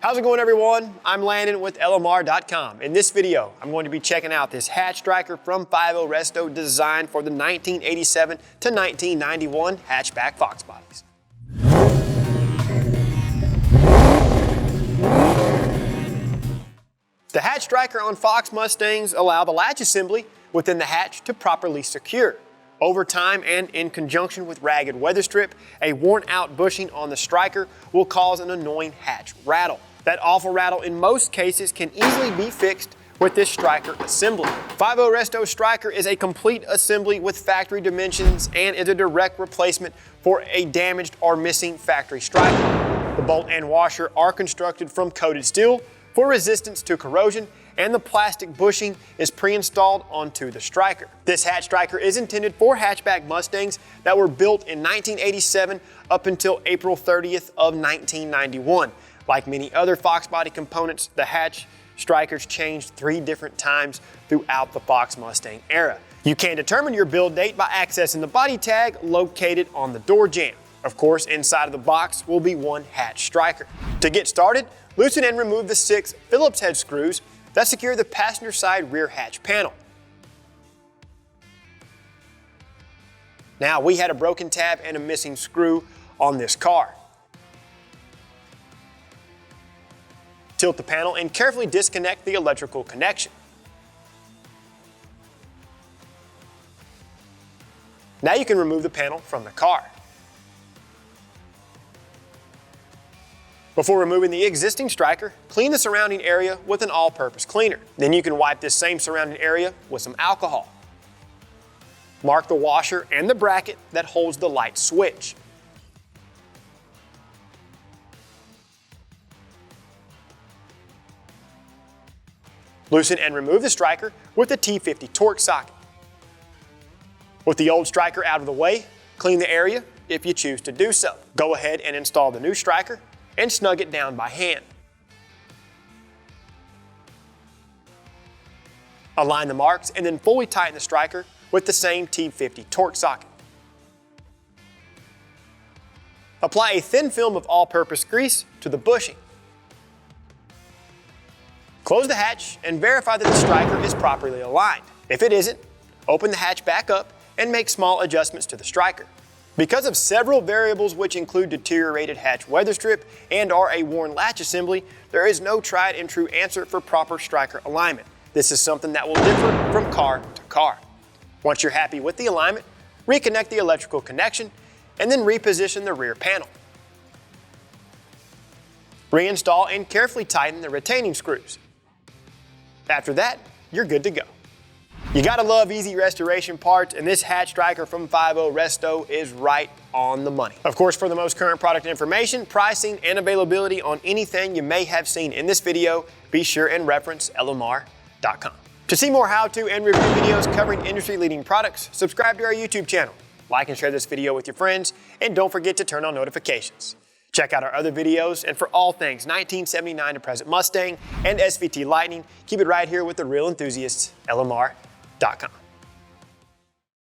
How's it going, everyone? I'm Landon with LMR.com. In this video, I'm going to be checking out this hatch striker from 50 Resto designed for the 1987 to 1991 hatchback Fox bodies. The hatch striker on Fox Mustangs allow the latch assembly within the hatch to properly secure. Over time and in conjunction with ragged weather strip, a worn out bushing on the striker will cause an annoying hatch rattle. That awful rattle in most cases can easily be fixed with this striker assembly. 50 Resto striker is a complete assembly with factory dimensions and is a direct replacement for a damaged or missing factory striker. The bolt and washer are constructed from coated steel for resistance to corrosion, and the plastic bushing is pre-installed onto the striker. This hatch striker is intended for hatchback Mustangs that were built in 1987 up until April 30th of 1991. Like many other Fox body components, the hatch strikers changed 3 different times throughout the Fox Mustang era. You can determine your build date by accessing the body tag located on the door jamb. Of course, inside of the box will be one hatch striker. To get started, loosen and remove the 6 Phillips head screws that secure the passenger side rear hatch panel. Now, we had a broken tab and a missing screw on this car. Tilt the panel and carefully disconnect the electrical connection. Now you can remove the panel from the car. Before removing the existing striker, clean the surrounding area with an all-purpose cleaner. Then you can wipe this same surrounding area with some alcohol. Mark the washer and the bracket that holds the light switch. Loosen and remove the striker with the T50 Torx socket. With the old striker out of the way, clean the area if you choose to do so. Go ahead and install the new striker and snug it down by hand. Align the marks and then fully tighten the striker with the same T50 Torx socket. Apply a thin film of all-purpose grease to the bushing. Close the hatch and verify that the striker is properly aligned. If it isn't, open the hatch back up and make small adjustments to the striker. Because of several variables which include deteriorated hatch weather strip and or a worn latch assembly, there is no tried and true answer for proper striker alignment. This is something that will differ from car to car. Once you're happy with the alignment, reconnect the electrical connection and then reposition the rear panel. Reinstall and carefully tighten the retaining screws. After that, you're good to go. You gotta love easy restoration parts, and this hatch striker from 50 Resto is right on the money. Of course, for the most current product information, pricing, and availability on anything you may have seen in this video, be sure and reference LMR.com. To see more how-to and review videos covering industry-leading products, subscribe to our YouTube channel, like and share this video with your friends, and don't forget to turn on notifications. Check out our other videos, and for all things 1979 to present Mustang and SVT Lightning, keep it right here with the real enthusiasts, LMR.com.